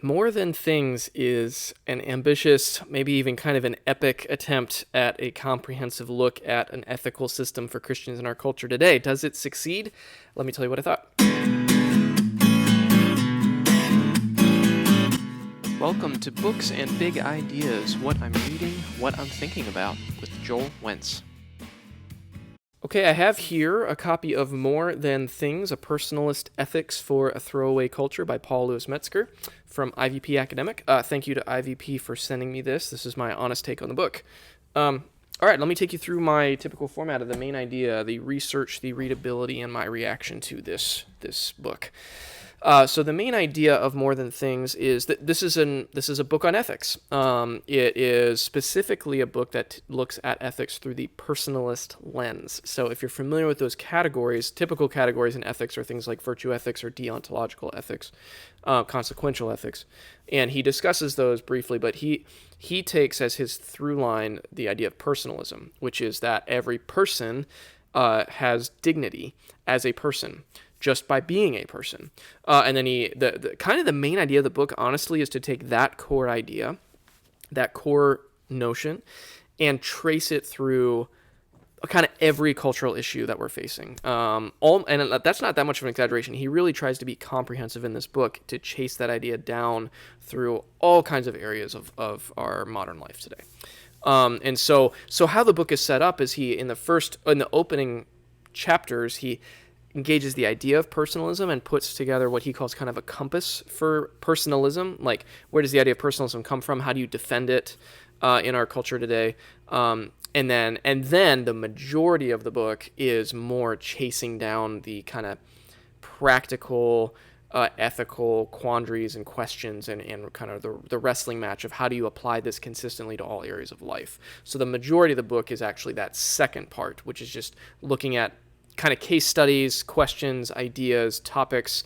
More Than Things is an ambitious, maybe even kind of an epic attempt at a comprehensive look at an ethical system for Christians in our culture today. Does it succeed? Let me tell you what I thought. Welcome to Books and Big Ideas, what I'm reading, what I'm thinking about, with Joel Wentz. Okay, I have here a copy of More Than Things, A Personalist Ethics for a Throwaway Culture by Paul Louis Metzger from IVP Academic. Thank you to IVP for sending me this. This is my honest take on the book. All right, let me take you through my typical format of the main idea, the research, the readability, and my reaction to this book. So the main idea of More Than Things is that this is a book on ethics. It is specifically a book that looks at ethics through the personalist lens. So if you're familiar with those categories, typical categories in ethics are things like virtue ethics or deontological ethics, consequential ethics, and he discusses those briefly. But he takes as his through line the idea of personalism, which is that every person has dignity as a person, just by being a person. And then the kind of the main idea of the book, honestly, is to take that core idea, that core notion, and trace it through kind of every cultural issue that we're facing. And that's not that much of an exaggeration. He really tries to be comprehensive in this book to chase that idea down through all kinds of areas of our modern life today. And so how the book is set up is in the opening chapters, he engages the idea of personalism and puts together what he calls kind of a compass for personalism. Like, where does the idea of personalism come from? How do you defend it in our culture today? And then the majority of the book is more chasing down the kind of practical, ethical quandaries and questions and kind of the wrestling match of how do you apply this consistently to all areas of life. So the majority of the book is actually that second part, which is just looking at kind of case studies, questions, ideas, topics,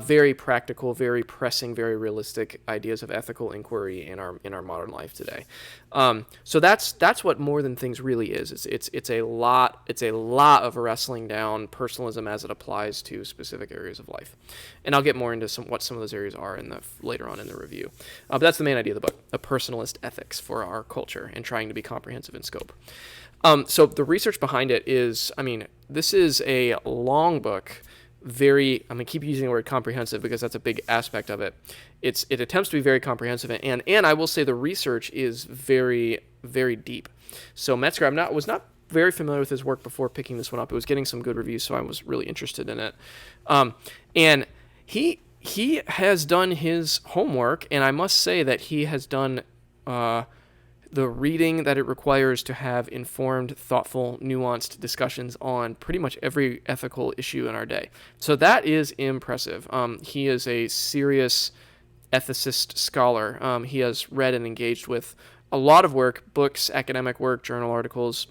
very practical, very pressing, very realistic ideas of ethical inquiry in our modern life today. So that's what More Than Things really is. It's a lot of wrestling down personalism as it applies to specific areas of life, and I'll get more into what some of those areas are later on in the review. But that's the main idea of the book: a personalist ethics for our culture and trying to be comprehensive in scope. So the research behind it is, this is a long book, I'm going to keep using the word comprehensive because that's a big aspect of it. It attempts to be very comprehensive, and I will say the research is very, very deep. So Metzger, was not very familiar with his work before picking this one up. It was getting some good reviews, so I was really interested in it. And he has done his homework, and I must say that he has done the reading that it requires to have informed, thoughtful, nuanced discussions on pretty much every ethical issue in our day. So that is impressive. He is a serious ethicist scholar. He has read and engaged with a lot of work, books, academic work, journal articles,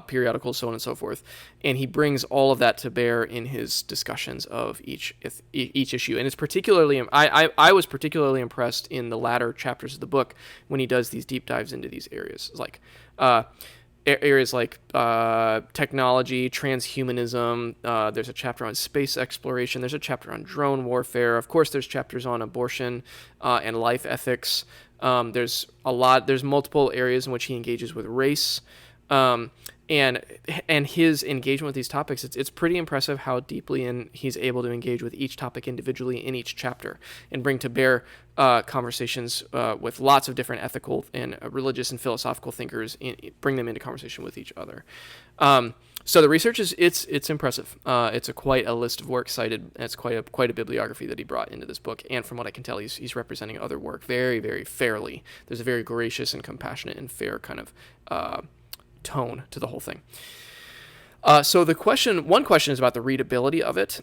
periodicals, so on and so forth, and he brings all of that to bear in his discussions of each issue. And it's particularly, I was particularly impressed in the latter chapters of the book when he does these deep dives into these areas, like technology, transhumanism. There's a chapter on space exploration. There's a chapter on drone warfare. Of course, there's chapters on abortion and life ethics. There's multiple areas in which he engages with race. And his engagement with these topics, it's pretty impressive how deeply he's able to engage with each topic individually in each chapter and bring to bear conversations with lots of different ethical and religious and philosophical thinkers, bring them into conversation with each other. So the research it's impressive. It's quite a list of works cited. It's quite a bibliography that he brought into this book. And from what I can tell, he's representing other work very, very fairly. There's a very gracious and compassionate and fair kind of tone to the whole thing. So one question is about the readability of it.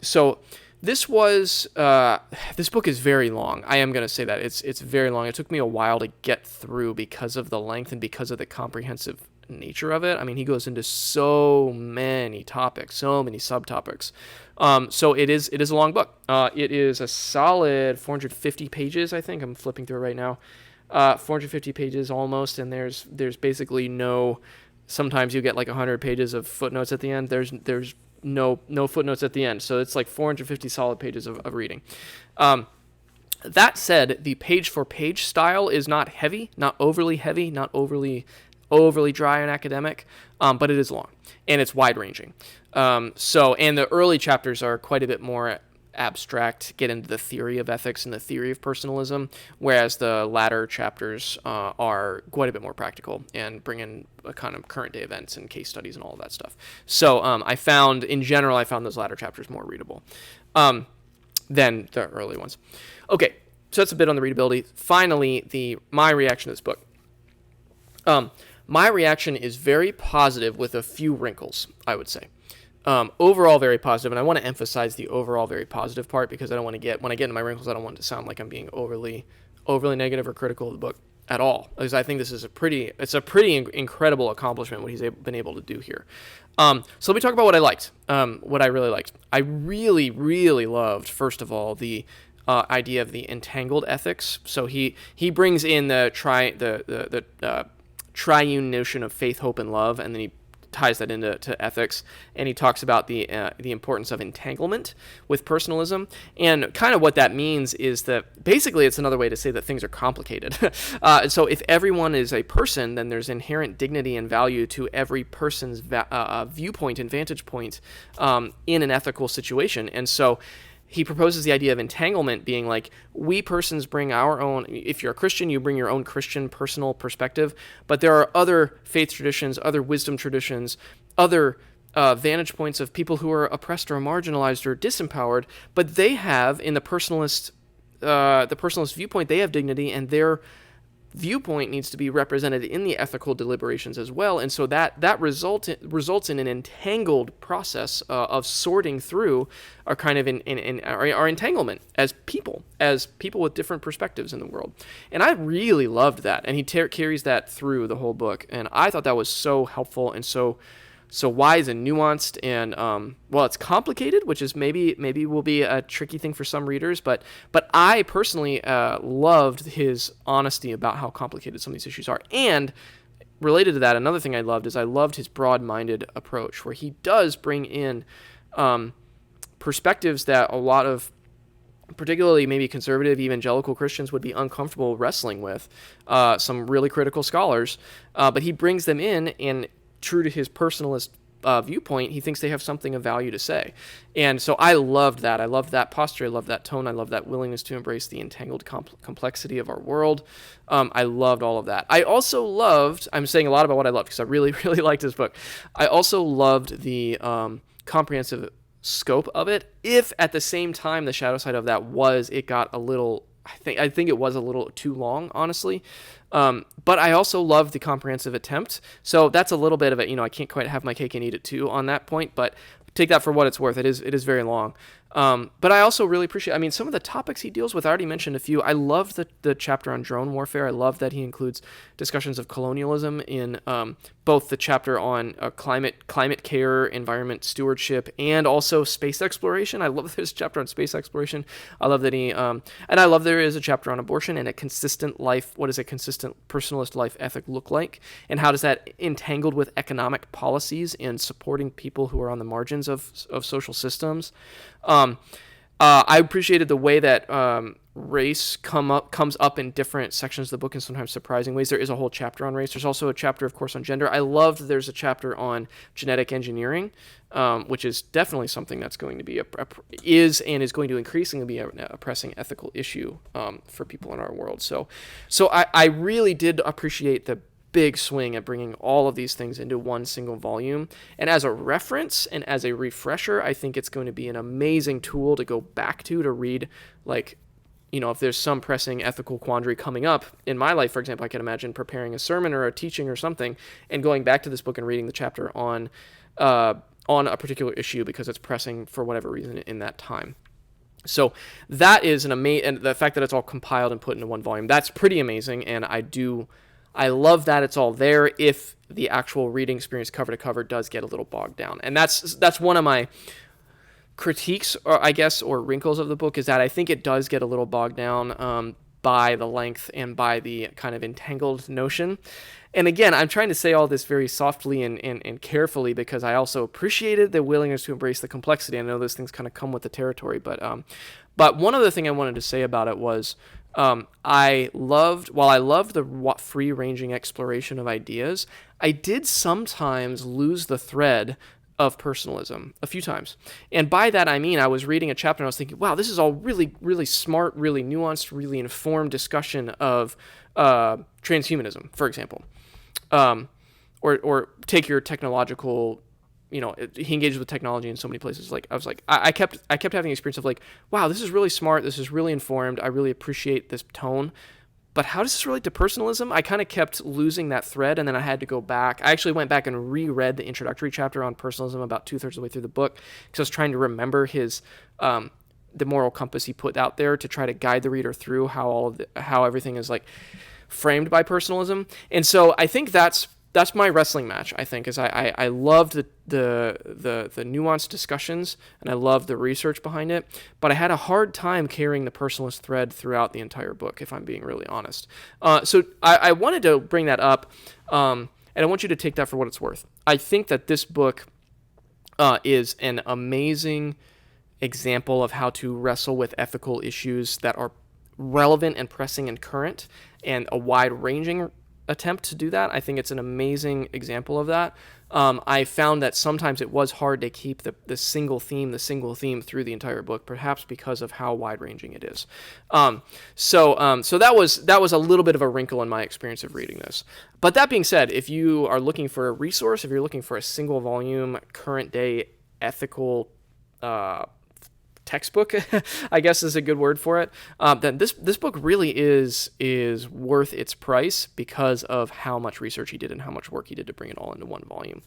So this book is very long. I am going to say that it's very long. It took me a while to get through because of the length and because of the comprehensive nature of it. He goes into so many topics, so many subtopics. So it is a long book. It is a solid 450 pages, I think. I'm flipping through it right now. 450 pages almost, and there's basically no. Sometimes you get like 100 pages of footnotes at the end. There's no footnotes at the end, so it's like 450 solid pages of reading. That said, the page-for-page style is not heavy, not overly heavy, not overly dry and academic, but it is long, and it's wide-ranging. And the early chapters are quite a bit more abstract, get into the theory of ethics and the theory of personalism, whereas the latter chapters are quite a bit more practical and bring in a kind of current day events and case studies and all of that stuff. So I found those latter chapters more readable than the early ones. Okay, so that's a bit on the readability. Finally, my reaction to this book. My reaction is very positive with a few wrinkles, I would say. Overall very positive, and I want to emphasize the overall very positive part because I don't want to when I get into my wrinkles, I don't want it to sound like I'm being overly negative or critical of the book at all, because I think this is a pretty incredible accomplishment what he's been able to do here. So let me talk about what I liked, what I really liked. I really, really loved, first of all, the idea of the entangled ethics. So he brings in the triune notion of faith, hope, and love, and then he ties that into ethics, and he talks about the importance of entanglement with personalism. And kind of what that means is that basically it's another way to say that things are complicated. So if everyone is a person, then there's inherent dignity and value to every person's viewpoint and vantage point in an ethical situation. And so he proposes the idea of entanglement being like, we persons bring our own, if you're a Christian, you bring your own Christian personal perspective, but there are other faith traditions, other wisdom traditions, other vantage points of people who are oppressed or marginalized or disempowered, but they have, in the personalist viewpoint, they have dignity, and their viewpoint needs to be represented in the ethical deliberations as well. And so that results in an entangled process of sorting through our kind of our entanglement as people with different perspectives in the world. And I really loved that, and he carries that through the whole book, and I thought that was so helpful and so wise and nuanced, and it's complicated, which is maybe will be a tricky thing for some readers, but I personally loved his honesty about how complicated some of these issues are. And related to that, another thing I loved is I loved his broad-minded approach, where he does bring in perspectives that a lot of particularly maybe conservative evangelical Christians would be uncomfortable wrestling with, some really critical scholars, but he brings them in, and true to his personalist viewpoint, he thinks they have something of value to say. And so I loved that. I loved that posture. I loved that tone. I loved that willingness to embrace the entangled complexity of our world. I loved all of that. I also loved, I'm saying a lot about what I loved because I really, really liked this book. I also loved the comprehensive scope of it. If at the same time the shadow side of that was, it got a little, I think it was a little too long, honestly. But I also love the comprehensive attempt. So that's a little bit of it. I can't quite have my cake and eat it too on that point, but take that for what it's worth. It is very long. But I also really appreciate, some of the topics he deals with, I already mentioned a few. I love the chapter on drone warfare. I love that he includes discussions of colonialism in both the chapter on climate care, environment stewardship, and also space exploration. I love this chapter on space exploration. I love that and I love there is a chapter on abortion and a consistent life. What does a consistent personalist life ethic look like? And how does that entangled with economic policies and supporting people who are on the margins of social systems? I appreciated the way that race comes up in different sections of the book in sometimes surprising ways. There is a whole chapter on race. There's also a chapter, of course, on gender. I loved there's a chapter on genetic engineering, which is definitely something that's going to be is going to increasingly be a pressing ethical issue for people in our world. So I really did appreciate the big swing at bringing all of these things into one single volume. And as a reference and as a refresher, I think it's going to be an amazing tool to go back to read, if there's some pressing ethical quandary coming up in my life, for example. I can imagine preparing a sermon or a teaching or something and going back to this book and reading the chapter on a particular issue because it's pressing for whatever reason in that time. So that is an amazing, and the fact that it's all compiled and put into one volume, that's pretty amazing. And I love that it's all there if the actual reading experience cover to cover does get a little bogged down. And that's one of my critiques, or wrinkles of the book, is that I think it does get a little bogged down. by the length and by the kind of entangled notion. And again, I'm trying to say all this very softly and carefully because I also appreciated the willingness to embrace the complexity. I know those things kind of come with the territory, but one other thing I wanted to say about it was while I loved the free-ranging exploration of ideas, I did sometimes lose the thread of personalism a few times. And by that, I mean, I was reading a chapter and I was thinking, wow, this is all really, really smart, really nuanced, really informed discussion of transhumanism, for example. Or take your technological, he engages with technology in so many places. Like, I was like, I kept having the experience of like, wow, this is really smart. This is really informed. I really appreciate this tone. But how does this relate to personalism? I kind of kept losing that thread, and then I had to go back. I actually went back and reread the introductory chapter on personalism about 2/3 of the way through the book because I was trying to remember his the moral compass he put out there to try to guide the reader through how everything is like framed by personalism. And so I think that's my wrestling match. I think is I loved the nuanced discussions and I loved the research behind it, but I had a hard time carrying the personalist thread throughout the entire book, if I'm being really honest. So I wanted to bring that up, and I want you to take that for what it's worth. I think that this book is an amazing example of how to wrestle with ethical issues that are relevant and pressing and current, and a wide-ranging attempt to do that. I think it's an amazing example of that. I found that sometimes it was hard to keep the single theme through the entire book, perhaps because of how wide-ranging it is. So that was a little bit of a wrinkle in my experience of reading this. But that being said, if you are looking for a resource, if you're looking for a single volume, current day ethical textbook, I guess is a good word for it, then this book really is worth its price because of how much research he did and how much work he did to bring it all into one volume.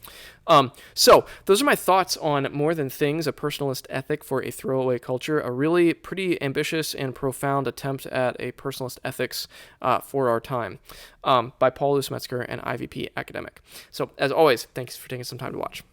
So those are my thoughts on More Than Things, a personalist ethic for a throwaway culture, a really pretty ambitious and profound attempt at a personalist ethics for our time, by Paul Metzger and IVP Academic. So as always, thanks for taking some time to watch.